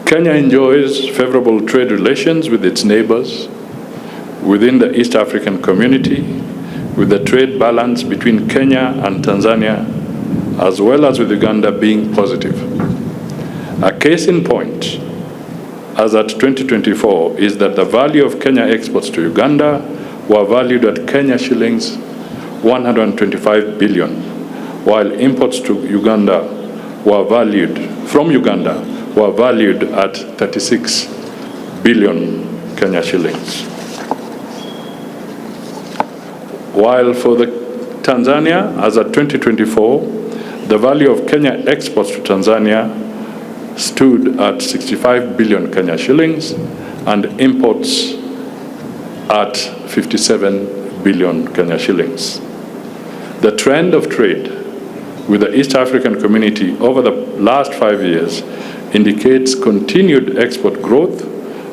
Kenya enjoys favorable trade relations with its neighbors within the East African community, with the trade balance between Kenya and Tanzania, as well as with Uganda, being positive. A case in point, as at 2024, is that the value of Kenya exports to Uganda were valued at Kenya shillings 125 billion, while imports to Uganda were valued at 36 billion Kenya shillings. While for the Tanzania, as at 2024, the value of Kenya exports to Tanzania stood at 65 billion Kenya shillings and imports at 57 billion Kenya shillings. The trend of trade with the East African community over the last 5 years indicates continued export growth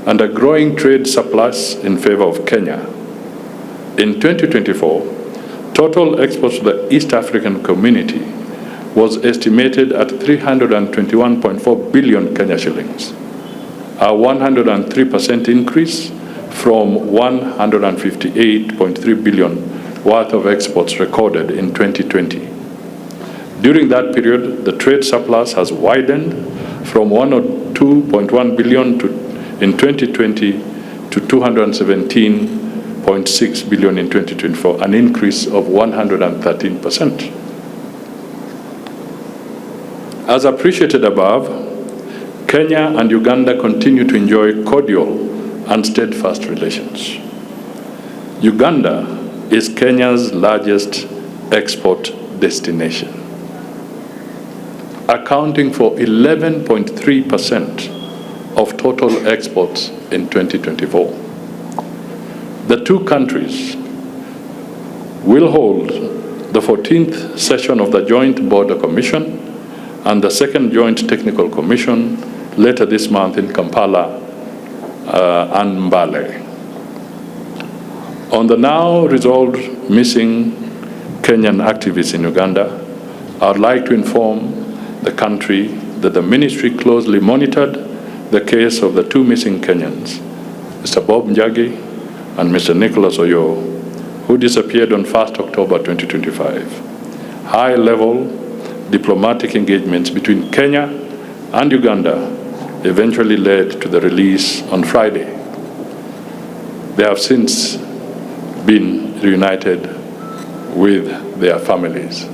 and a growing trade surplus in favor of Kenya. In 2024, total exports to the East African community was estimated at 321.4 billion Kenya shillings, a 103% increase from 158.3 billion worth of exports recorded in 2020. During that period, the trade surplus has widened from 102.1 billion in 2020 to 217.6 billion in 2024, an increase of 113%. As appreciated above, Kenya and Uganda continue to enjoy cordial and steadfast relations. Uganda is Kenya's largest export destination, accounting for 11.3% of total exports in 2024. The two countries will hold the 14th session of the Joint Border Commission and the second Joint Technical Commission later this month in Kampala and Mbale. On the now resolved missing Kenyan activists in Uganda, I would like to inform the country that the ministry closely monitored the case of the two missing Kenyans, Mr. Bob Njagi and Mr. Nicholas Oyo, who disappeared on 1st October 2025. High-level diplomatic engagements between Kenya and Uganda eventually led to the release on Friday. They have since been reunited with their families.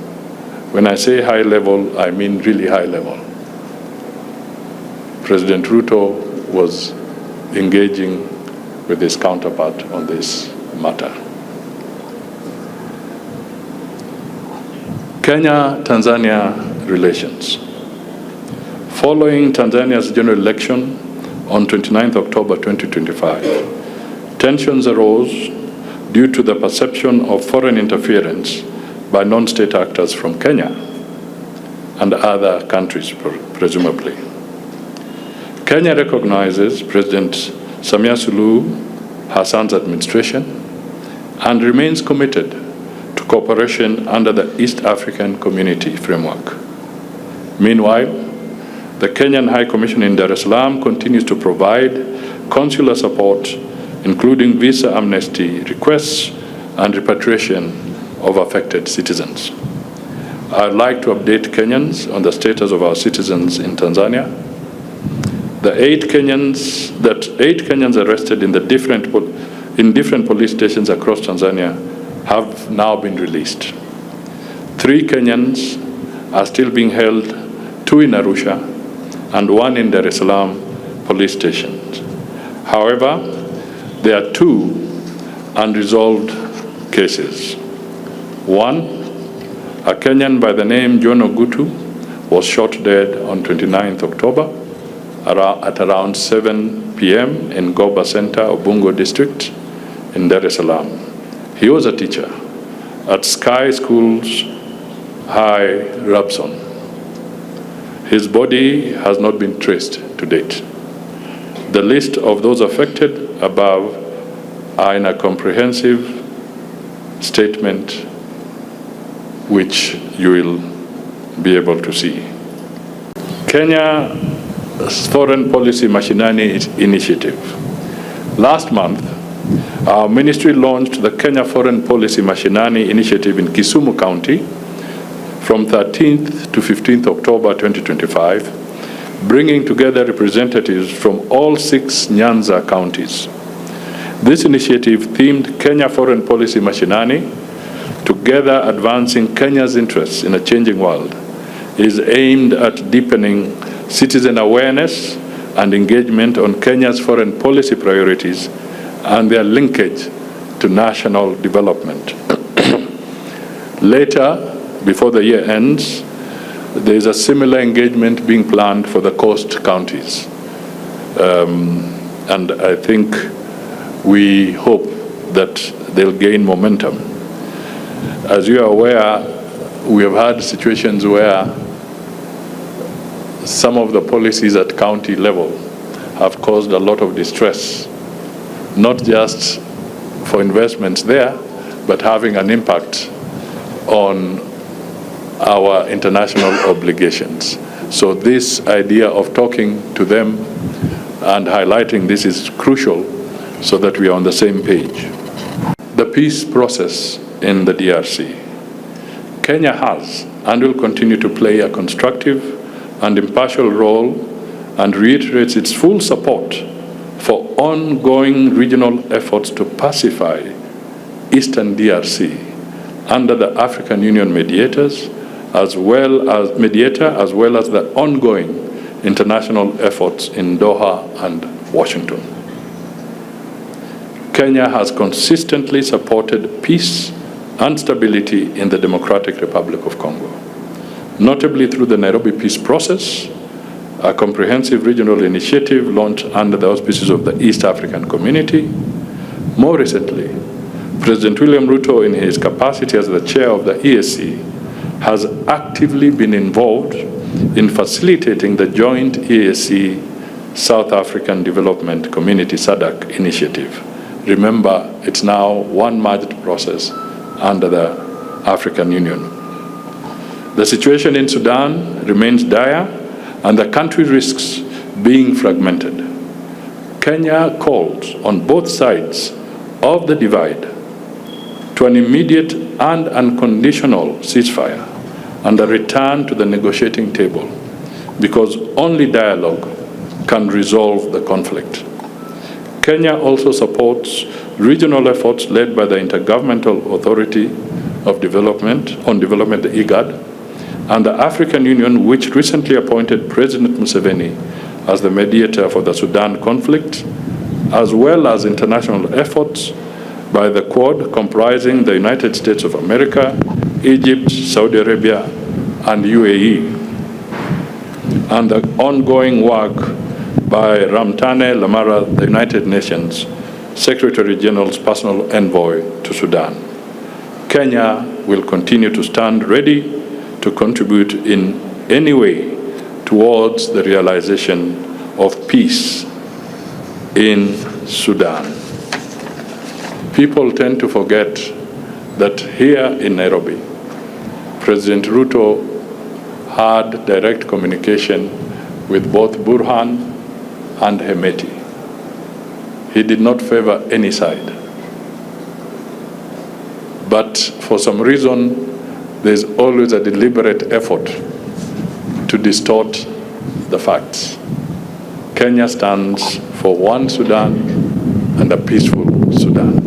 When I say high level, I mean really high level. President Ruto was engaging with his counterpart on this matter. Kenya-Tanzania relations. Following Tanzania's general election on 29th October 2025, tensions arose due to the perception of foreign interference by non-state actors from Kenya and other countries, presumably. Kenya recognizes President Samia Suluhu Hassan's administration and remains committed to cooperation under the East African Community framework. Meanwhile, the Kenyan High Commission in Dar es Salaam continues to provide consular support, including visa amnesty requests and repatriation of affected citizens. I'd like to update Kenyans on the status of our citizens in Tanzania. The eight Kenyans arrested in different police stations across Tanzania have now been released. 3 Kenyans are still being held, 2 in Arusha and 1 in Dar es Salaam police stations. However, there are 2 unresolved cases. 1, a Kenyan by the name John Ogutu was shot dead on 29th October at around 7 p.m. in Goba Center, Ubungo District in Dar es Salaam. He was a teacher at Sky Schools High, Rabson. His body has not been traced to date. The list of those affected above are in a comprehensive statement which you will be able to see. Kenya Foreign Policy Mashinani Initiative. Last month, our ministry launched the Kenya Foreign Policy Mashinani Initiative in Kisumu County from 13th to 15th October 2025, bringing together representatives from all 6 Nyanza counties. This initiative, themed Kenya Foreign Policy Mashinani, Together Advancing Kenya's Interests in a Changing World, is aimed at deepening citizen awareness and engagement on Kenya's foreign policy priorities and their linkage to national development. Later, before the year ends, there is a similar engagement being planned for the coast counties. And I think we hope that they'll gain momentum. As you are aware, we have had situations where some of the policies at county level have caused a lot of distress, not just for investments there, but having an impact on our international obligations. So this idea of talking to them and highlighting this is crucial so that we are on the same page. The peace process in the DRC. Kenya has and will continue to play a constructive and impartial role and reiterates its full support for ongoing regional efforts to pacify Eastern DRC under the African Union mediators, as well as the ongoing international efforts in Doha and Washington. Kenya has consistently supported peace and stability in the Democratic Republic of Congo, notably through the Nairobi Peace Process, a comprehensive regional initiative launched under the auspices of the East African Community. More recently, President William Ruto, in his capacity as the chair of the EAC, has actively been involved in facilitating the joint EAC South African Development Community SADC initiative. Remember, it's now one merged process under the African Union. The situation in Sudan remains dire, and the country risks being fragmented. Kenya calls on both sides of the divide to an immediate and unconditional ceasefire and a return to the negotiating table, because only dialogue can resolve the conflict. Kenya also supports regional efforts led by the Intergovernmental Authority on Development, the IGAD, and the African Union, which recently appointed President Museveni as the mediator for the Sudan conflict, as well as international efforts by the Quad, comprising the United States of America, Egypt, Saudi Arabia, and UAE, and the ongoing work by Ramtane Lamara, the United Nations Secretary General's personal envoy to Sudan. Kenya will continue to stand ready to contribute in any way towards the realization of peace in Sudan. People tend to forget that here in Nairobi, President Ruto had direct communication with both Burhan and Hemeti. He did not favor any side. But for some reason, there's always a deliberate effort to distort the facts. Kenya stands for one Sudan and a peaceful Sudan.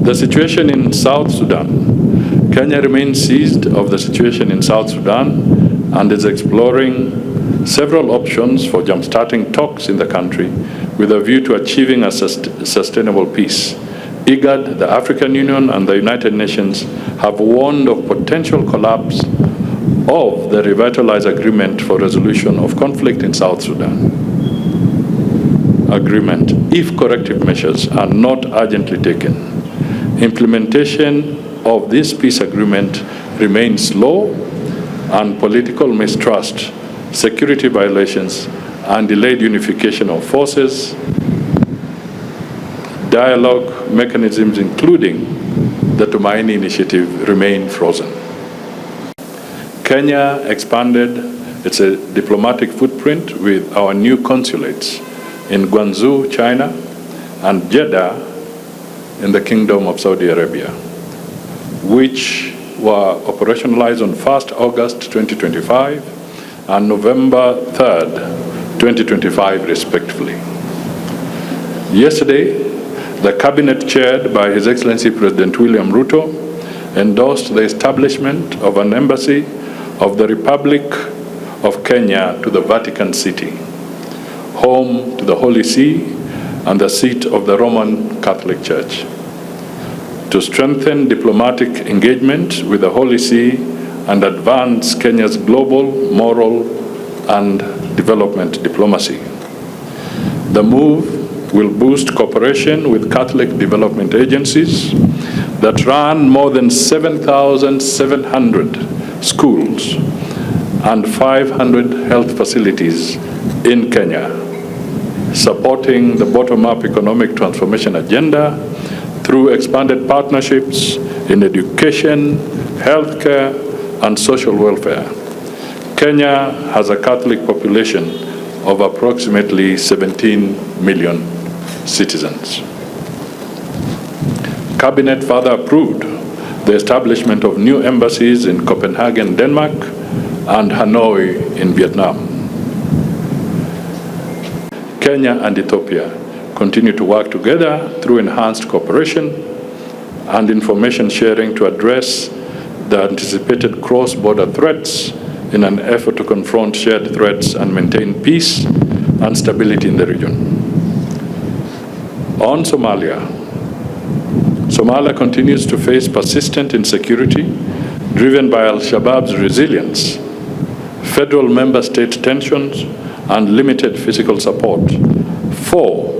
The situation in South Sudan. Kenya remains seized of the situation in South Sudan and is exploring several options for jump-starting talks in the country with a view to achieving a sustainable peace. IGAD, the African Union, and the United Nations have warned of potential collapse of the revitalized agreement for resolution of conflict in South Sudan. Agreement, if corrective measures are not urgently taken. Implementation of this peace agreement remains slow, and political mistrust, security violations, and delayed unification of forces, dialogue mechanisms, including the Tumaini Initiative, remain frozen. Kenya expanded It's a diplomatic footprint with our new consulates in Guangzhou, China, and Jeddah in the Kingdom of Saudi Arabia, which were operationalized on 1st August 2025 and November 3rd, 2025, respectively. Yesterday, the Cabinet chaired by His Excellency President William Ruto endorsed the establishment of an embassy of the Republic of Kenya to the Vatican City, home to the Holy See and the seat of the Roman Catholic Church, to strengthen diplomatic engagement with the Holy See and advance Kenya's global, moral, and development diplomacy. The move will boost cooperation with Catholic development agencies that run more than 7,700 schools and 500 health facilities in Kenya, supporting the bottom-up economic transformation agenda through expanded partnerships in education, healthcare, and social welfare. Kenya has a Catholic population of approximately 17 million citizens. Cabinet further approved the establishment of new embassies in Copenhagen, Denmark, and Hanoi in Vietnam. Kenya and Ethiopia continue to work together through enhanced cooperation and information sharing to address the anticipated cross-border threats in an effort to confront shared threats and maintain peace and stability in the region. On Somalia, Somalia continues to face persistent insecurity driven by Al-Shabaab's resilience, federal member state tensions, and limited physical support for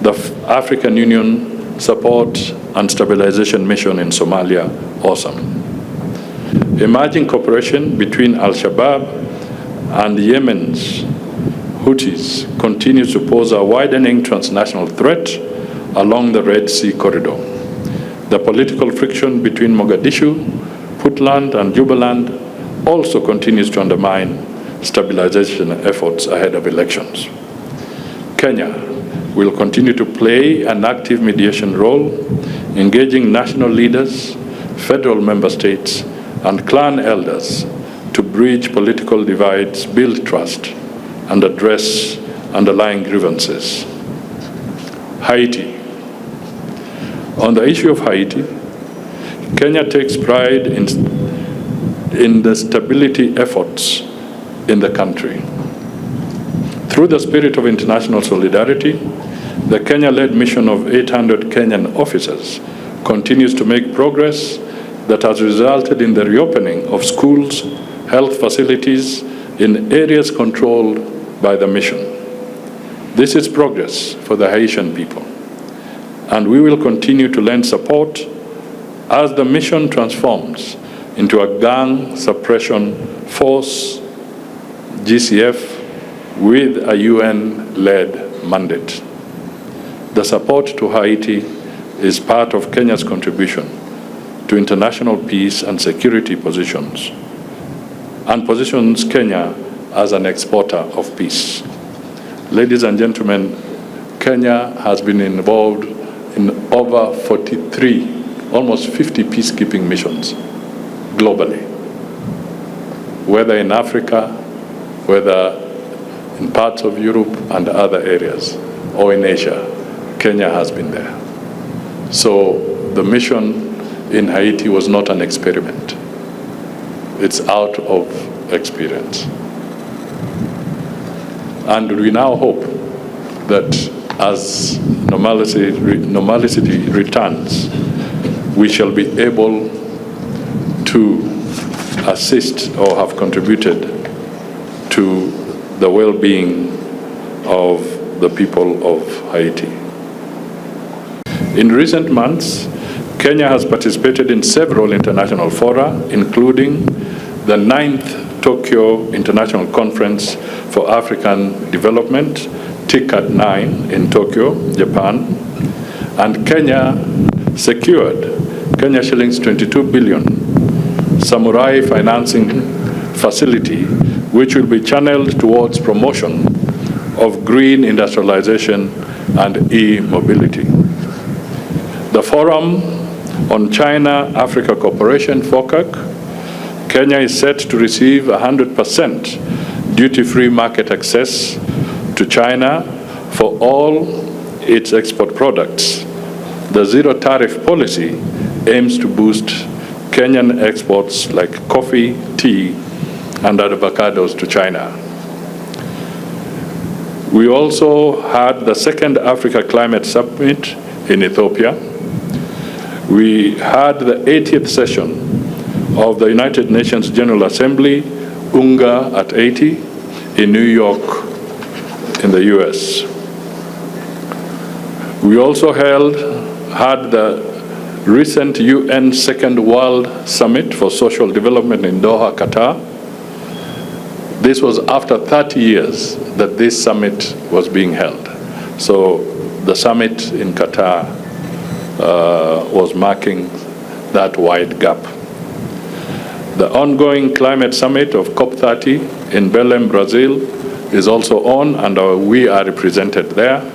the African Union Support and Stabilization Mission in Somalia, AWESOM. Emerging cooperation between Al-Shabaab and Yemen's Houthis continues to pose a widening transnational threat along the Red Sea corridor. The political friction between Mogadishu, Puntland, and Jubaland also continues to undermine stabilization efforts ahead of elections. Kenya will continue to play an active mediation role, engaging national leaders, federal member states, and clan elders to bridge political divides, build trust, and address underlying grievances. Haiti. On the issue of Haiti, Kenya takes pride in the stability efforts in the country. Through the spirit of international solidarity, the Kenya-led mission of 800 Kenyan officers continues to make progress that has resulted in the reopening of schools, health facilities in areas controlled by the mission. This is progress for the Haitian people, and we will continue to lend support as the mission transforms into a gang suppression force, GCF, with a UN-led mandate. The support to Haiti is part of Kenya's contribution to international peace and security positions, and positions Kenya as an exporter of peace. Ladies and gentlemen, Kenya has been involved in over 43, almost 50 peacekeeping missions globally, whether in Africa, whether in parts of Europe and other areas, or in Asia. Kenya has been there. So the mission in Haiti was not an experiment. It's out of experience. And we now hope that as normality returns, we shall be able to assist or have contributed to the well-being of the people of Haiti. In recent months, Kenya has participated in several international fora, including the 9th Tokyo International Conference for African Development, TICAD 9 in Tokyo, Japan, and Kenya secured Kenya shillings 22 billion Samurai financing facility which will be channeled towards promotion of green industrialization and e-mobility. The Forum on China-Africa Cooperation, FOCAC, Kenya is set to receive 100% duty-free market access to China for all its export products. The zero tariff policy aims to boost Kenyan exports like coffee, tea, and avocados to China. We also had the second Africa Climate Summit in Ethiopia. We had the 80th session of the United Nations General Assembly, UNGA at 80, in New York, in the US. We also had the recent UN Second World Summit for Social Development in Doha, Qatar. This was after 30 years that this summit was being held. So the summit in Qatar was marking that wide gap. The ongoing climate summit of COP30 in Belém, Brazil is also on, and we are represented there.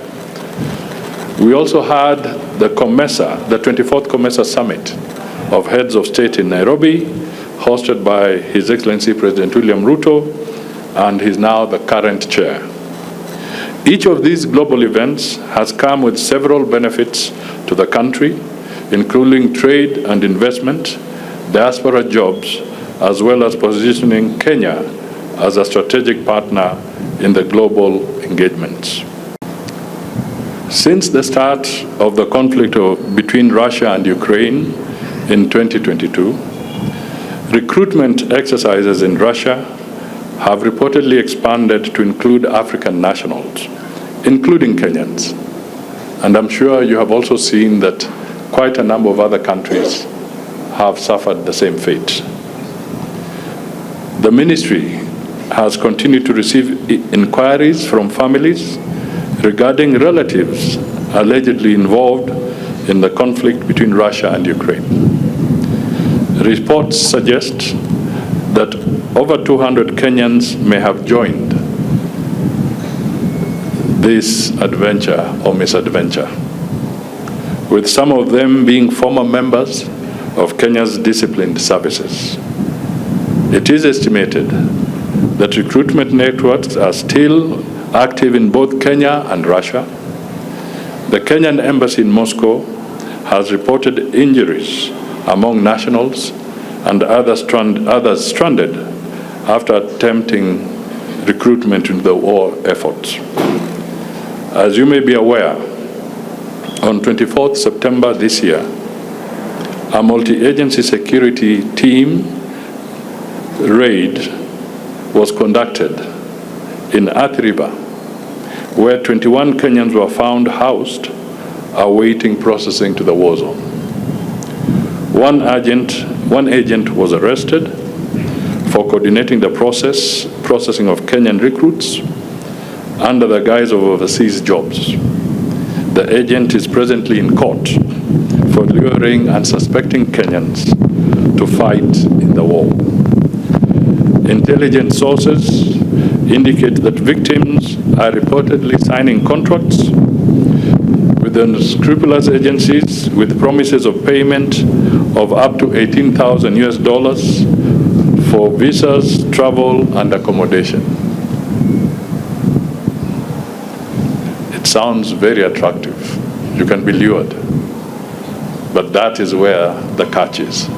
We also had the COMESA, the 24th COMESA Summit of Heads of State in Nairobi, hosted by His Excellency President William Ruto, and he's now the current chair. Each of these global events has come with several benefits to the country, including trade and investment, diaspora jobs, as well as positioning Kenya as a strategic partner in the global engagements. Since the start of the conflict between Russia and Ukraine in 2022, recruitment exercises in Russia have reportedly expanded to include African nationals, including Kenyans. And I'm sure you have also seen that quite a number of other countries have suffered the same fate. The ministry has continued to receive inquiries from families regarding relatives allegedly involved in the conflict between Russia and Ukraine. Reports suggest that over 200 Kenyans may have joined this adventure or misadventure, with some of them being former members of Kenya's disciplined services. It is estimated that recruitment networks are still active in both Kenya and Russia. The Kenyan embassy in Moscow has reported injuries among nationals and others stranded after attempting recruitment into the war efforts. As you may be aware, on 24th September this year, a multi-agency security team raid was conducted in Athi River, where 21 Kenyans were found housed, awaiting processing to the war zone. One agent was arrested for coordinating the processing of Kenyan recruits under the guise of overseas jobs. The agent is presently in court for luring unsuspecting Kenyans to fight in the war. Intelligence sources indicate that victims are reportedly signing contracts with unscrupulous agencies with promises of payment of up to $18,000 for visas, travel, and accommodation. It sounds very attractive. You can be lured. But that is where the catch is.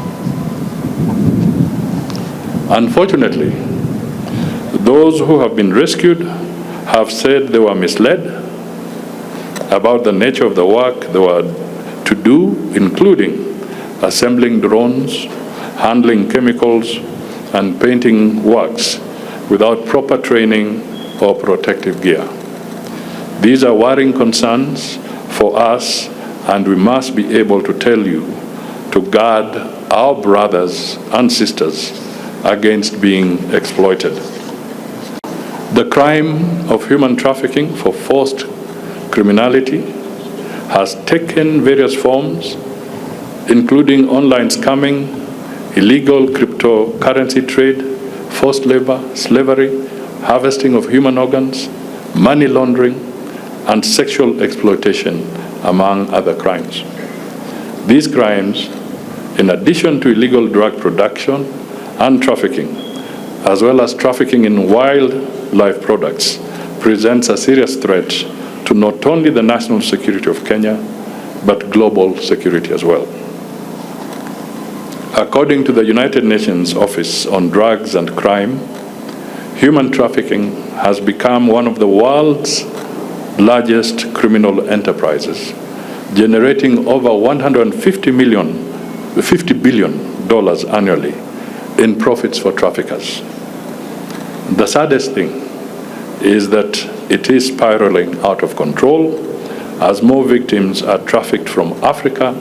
Unfortunately, those who have been rescued have said they were misled about the nature of the work they were to do, including assembling drones, handling chemicals, and painting works without proper training or protective gear. These are worrying concerns for us, and we must be able to tell you to guard our brothers and sisters against being exploited. The crime of human trafficking for forced criminality has taken various forms, including online scamming, illegal cryptocurrency trade, forced labor, slavery, harvesting of human organs, money laundering, and sexual exploitation, among other crimes. These crimes, in addition to illegal drug production and trafficking, as well as trafficking in wildlife products, presents a serious threat to not only the national security of Kenya, but global security as well. According to the United Nations Office on Drugs and Crime, human trafficking has become one of the world's largest criminal enterprises, generating over $50 billion annually in profits for traffickers. The saddest thing is that it is spiraling out of control as more victims are trafficked from Africa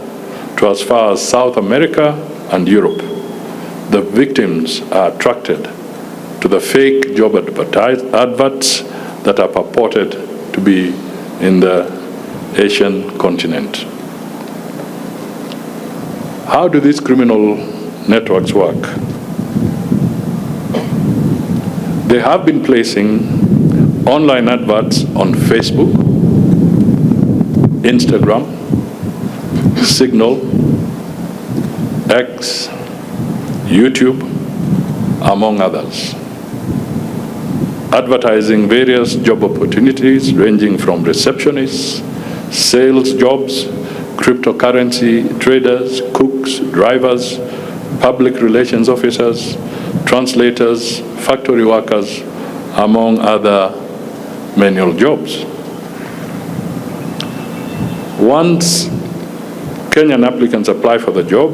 to as far as South America and Europe. The victims are attracted to the fake job adverts that are purported to be in the Asian continent. How do these criminal networks work? They have been placing online adverts on Facebook, Instagram, Signal, X, YouTube, among others, advertising various job opportunities ranging from receptionists, sales jobs, cryptocurrency traders, cooks, drivers, public relations officers, translators, factory workers, among other manual jobs. Once Kenyan applicants apply for the job,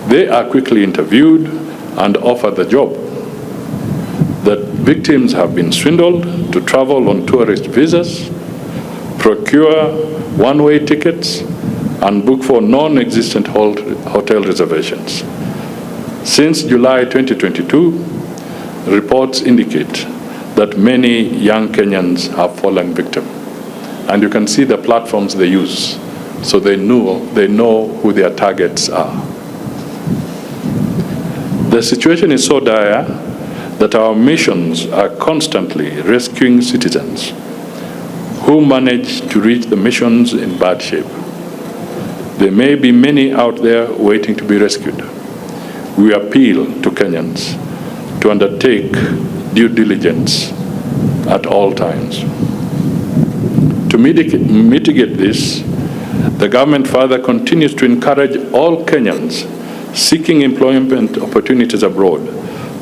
they are quickly interviewed and offered the job. The victims have been swindled to travel on tourist visas, procure one-way tickets, and book for non-existent hotel reservations. Since July 2022, reports indicate that many young Kenyans have fallen victim. And you can see the platforms they use, so they know who their targets are. The situation is so dire that our missions are constantly rescuing citizens who manage to reach the missions in bad shape. There may be many out there waiting to be rescued. We appeal to Kenyans to undertake due diligence at all times. To mitigate this, the government further continues to encourage all Kenyans seeking employment opportunities abroad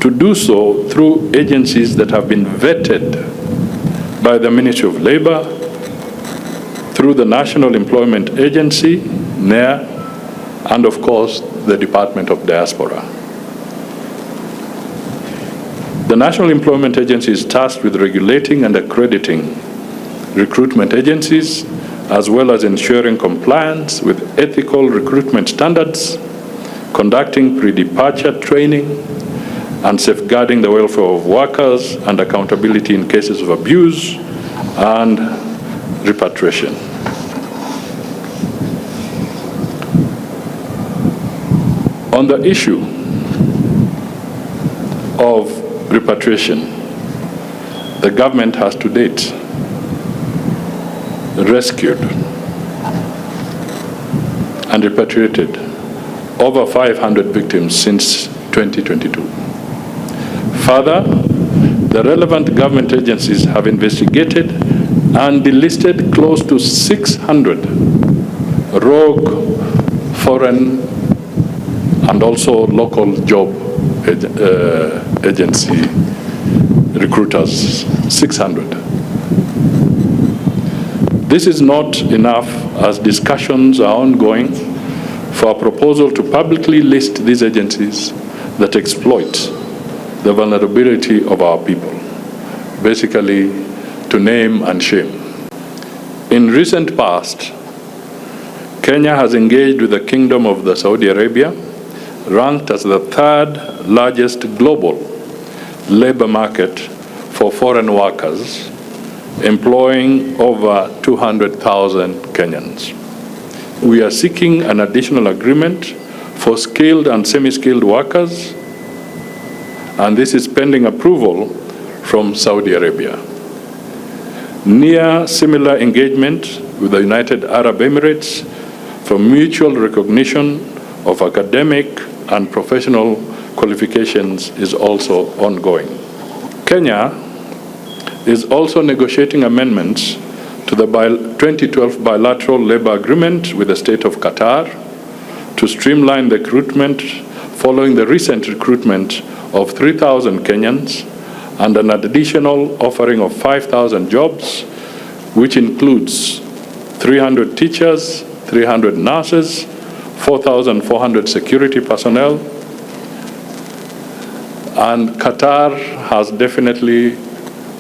to do so through agencies that have been vetted by the Ministry of Labor, through the National Employment Agency, NEA, and of course, the Department of Diaspora. The National Employment Agency is tasked with regulating and accrediting recruitment agencies, as well as ensuring compliance with ethical recruitment standards, conducting pre-departure training, and safeguarding the welfare of workers and accountability in cases of abuse and repatriation. On the issue of repatriation, the government has to date rescued and repatriated over 500 victims since 2022. Further, the relevant government agencies have investigated and delisted close to 600 rogue foreign and also local job agency recruiters, 600. This is not enough, as discussions are ongoing for a proposal to publicly list these agencies that exploit the vulnerability of our people, basically to name and shame. In recent past, Kenya has engaged with the Kingdom of Saudi Arabia, ranked as the third largest global labor market for foreign workers, employing over 200,000 Kenyans. We are seeking an additional agreement for skilled and semi-skilled workers and this is pending approval from Saudi Arabia. Near similar engagement with the United Arab Emirates for mutual recognition of academic and professional qualifications is also ongoing. Kenya is also negotiating amendments to the 2012 bilateral labor agreement with the state of Qatar to streamline the recruitment following the recent recruitment of 3,000 Kenyans and an additional offering of 5,000 jobs, which includes 300 teachers, 300 nurses, 4,400 security personnel, and Qatar has definitely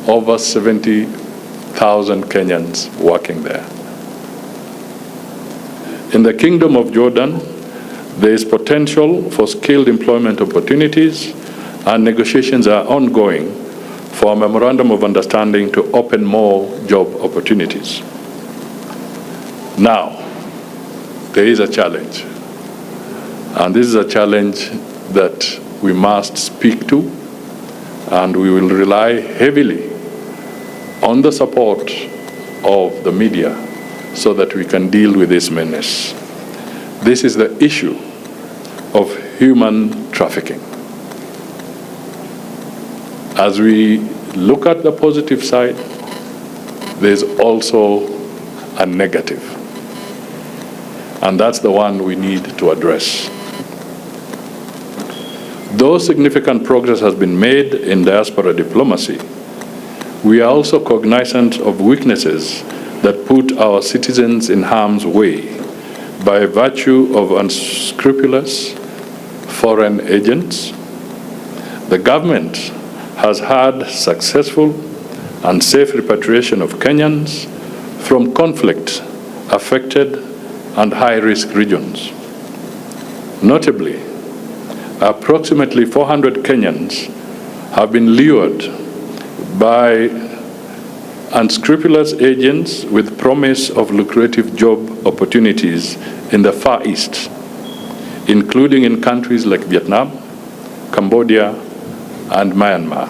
over 70,000 Kenyans working there. In the Kingdom of Jordan, there is potential for skilled employment opportunities, and negotiations are ongoing for a memorandum of understanding to open more job opportunities. Now, there is a challenge, and this is a challenge that we must speak to, and we will rely heavily on the support of the media so that we can deal with this menace. This is the issue of human trafficking. As we look at the positive side, there's also a negative, and that's the one we need to address. Though significant progress has been made in diaspora diplomacy, we are also cognizant of weaknesses that put our citizens in harm's way by virtue of unscrupulous foreign agents. The government has had successful and safe repatriation of Kenyans from conflict-affected and high-risk regions. Notably, approximately 400 Kenyans have been lured by unscrupulous agents with promise of lucrative job opportunities in the Far East, including in countries like Vietnam, Cambodia, and Myanmar,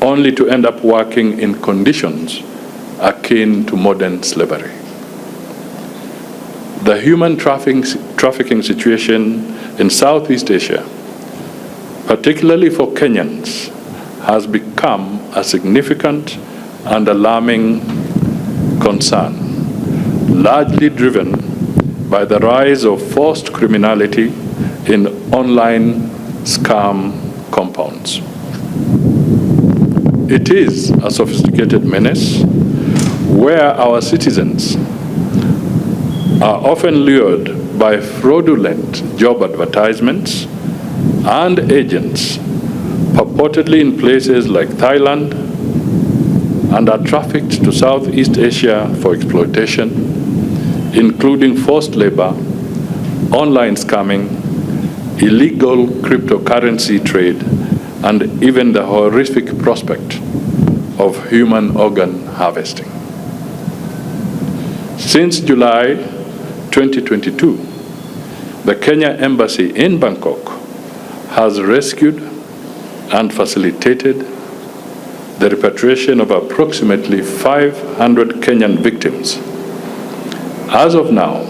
only to end up working in conditions akin to modern slavery. The human trafficking situation in Southeast Asia, particularly for Kenyans, has become a significant and alarming concern, largely driven by the rise of forced criminality in online scam compounds. It is a sophisticated menace where our citizens are often lured by fraudulent job advertisements and agents purportedly in places like Thailand, and are trafficked to Southeast Asia for exploitation, including forced labor, online scamming, illegal cryptocurrency trade, and even the horrific prospect of human organ harvesting. Since July 2022, the Kenya Embassy in Bangkok has rescued and facilitated the repatriation of approximately 500 Kenyan victims. As of now,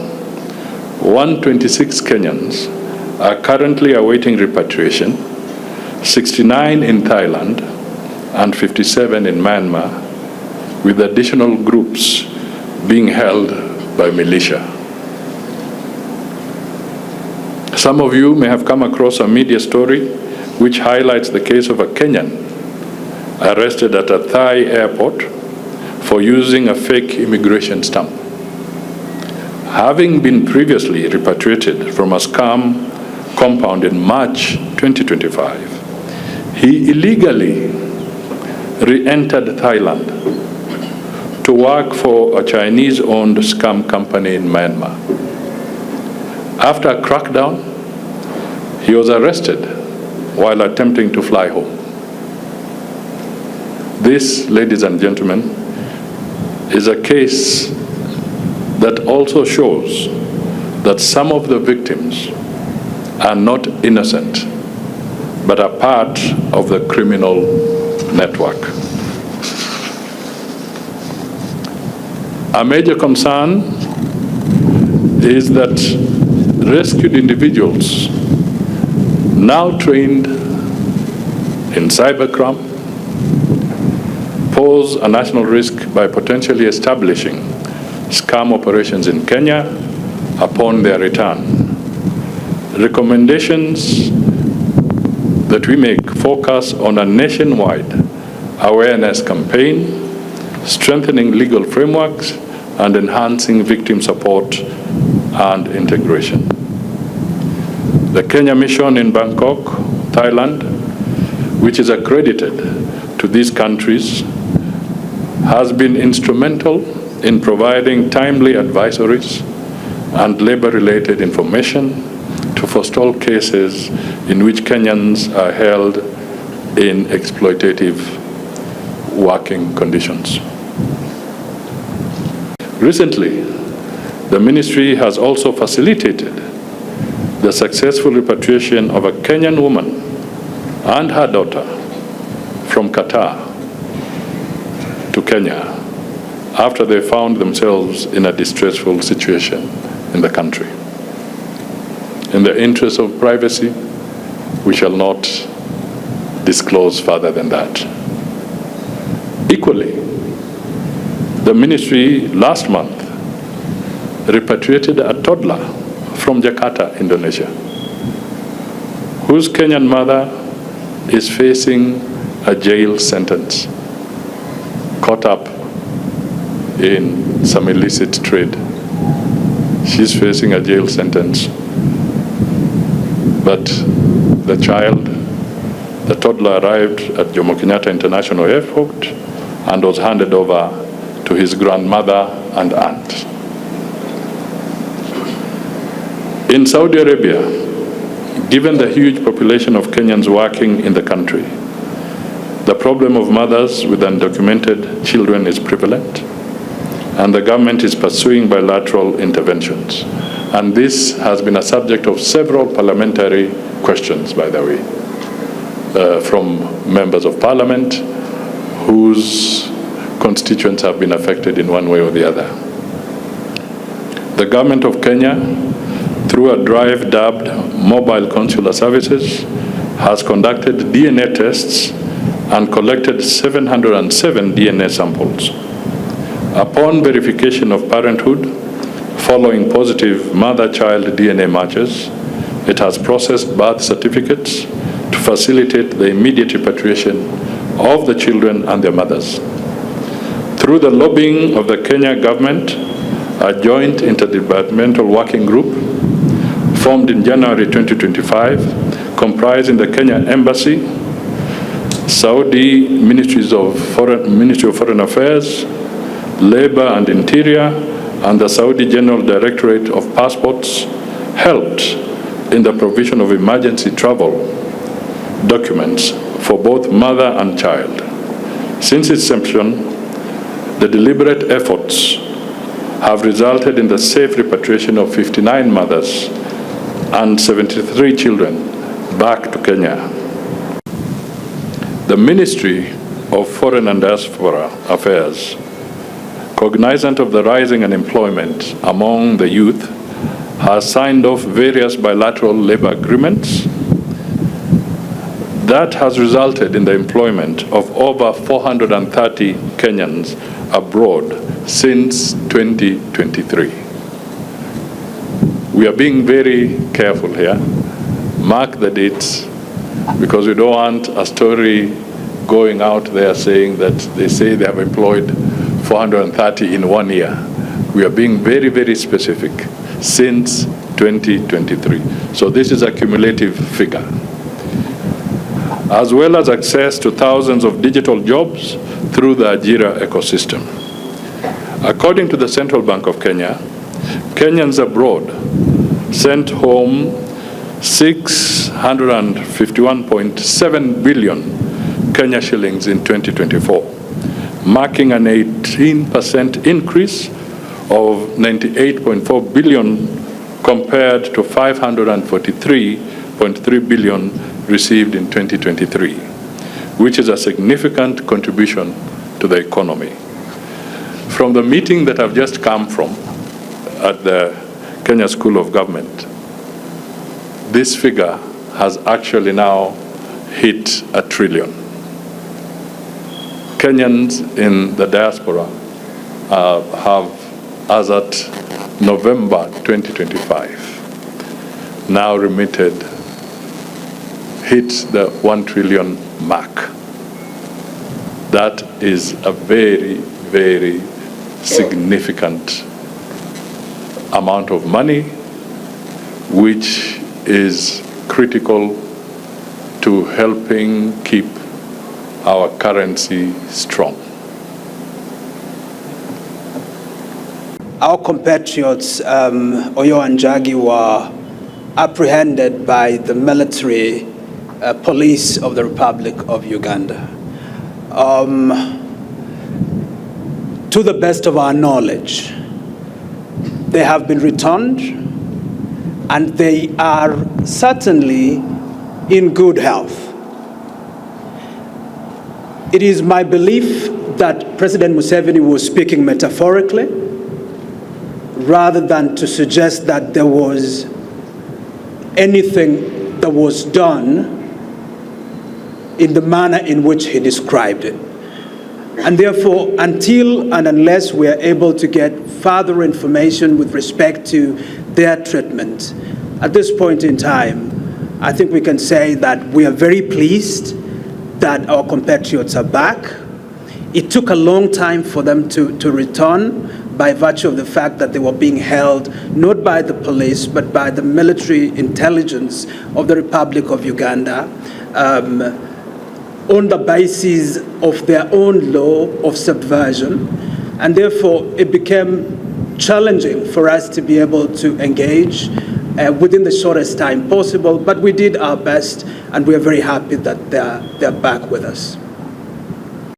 126 Kenyans are currently awaiting repatriation, 69 in Thailand and 57 in Myanmar, with additional groups being held by militia. Some of you may have come across a media story which highlights the case of a Kenyan arrested at a Thai airport for using a fake immigration stamp. Having been previously repatriated from a scam compound in March 2025, he illegally re-entered Thailand to work for a Chinese-owned scam company in Myanmar. After a crackdown, he was arrested while attempting to fly home. This, ladies and gentlemen, is a case that also shows that some of the victims are not innocent, but are part of the criminal network. A major concern is that rescued individuals now trained in cybercrime pose a national risk by potentially establishing scam operations in Kenya upon their return. Recommendations that we make focus on a nationwide awareness campaign, strengthening legal frameworks, and enhancing victim support and integration. The Kenya mission in Bangkok, Thailand, which is accredited to these countries, has been instrumental in providing timely advisories and labor-related information to forestall cases in which Kenyans are held in exploitative working conditions. Recently, the ministry has also facilitated the successful repatriation of a Kenyan woman and her daughter from Qatar to Kenya after they found themselves in a distressful situation in the country. In the interest of privacy, we shall not disclose further than that. Equally, the ministry last month repatriated a toddler from Jakarta, Indonesia, whose Kenyan mother is facing a jail sentence, caught up in some illicit trade. She's facing a jail sentence, but the toddler arrived at Jomo Kenyatta International Airport and was handed over to his grandmother and aunt. In Saudi Arabia, given the huge population of Kenyans working in the country, the problem of mothers with undocumented children is prevalent, and the government is pursuing bilateral interventions. And this has been a subject of several parliamentary questions, by the way, from members of parliament whose constituents have been affected in one way or the other. The government of Kenya, through a drive dubbed Mobile Consular Services, has conducted DNA tests and collected 707 DNA samples. Upon verification of parenthood, following positive mother-child DNA matches, it has processed birth certificates to facilitate the immediate repatriation of the children and their mothers. Through the lobbying of the Kenya government, a joint interdepartmental working group formed in January 2025, comprising the Kenya Embassy, Saudi Ministry of Foreign Affairs, Labor and Interior, and the Saudi General Directorate of Passports, helped in the provision of emergency travel documents for both mother and child. Since its inception, the deliberate efforts have resulted in the safe repatriation of 59 mothers and 73 children back to Kenya. The Ministry of Foreign and Diaspora Affairs, cognizant of the rising unemployment among the youth, has signed off various bilateral labor agreements that has resulted in the employment of over 430 Kenyans abroad since 2023. We are being very careful here. Mark the dates, because we don't want a story going out there saying that they say they have employed 430 in 1 year. We are being very, very specific, since 2023. So this is a cumulative figure. As well as access to thousands of digital jobs through the Ajira ecosystem. According to the Central Bank of Kenya, Kenyans abroad sent home 651.7 billion Kenya shillings in 2024, marking an 18% increase of 98.4 billion compared to 543.3 billion received in 2023, which is a significant contribution to the economy. From the meeting that I've just come from at the Kenya School of Government, this figure has actually now hit $1 trillion. Kenyans in the diaspora have, as at November 2025, now remitted, hit the $1 trillion mark. That is a very, very significant amount of money, which is critical to helping keep our currency strong. Our compatriots, Oyo and Jagi, were apprehended by the military police of the Republic of Uganda. To the best of our knowledge, they have been returned, and they are certainly in good health. It is my belief that President Museveni was speaking metaphorically, rather than to suggest that there was anything that was done in the manner in which he described it. And therefore, until and unless we are able to get further information with respect to their treatment, at this point in time, I think we can say that we are very pleased that our compatriots are back. It took a long time for them to return by virtue of the fact that they were being held not by the police but by the military intelligence of the Republic of Uganda, on the basis of their own law of subversion, and therefore it became challenging for us to be able to engage within the shortest time possible, but we did our best, and we are very happy that they're back with us.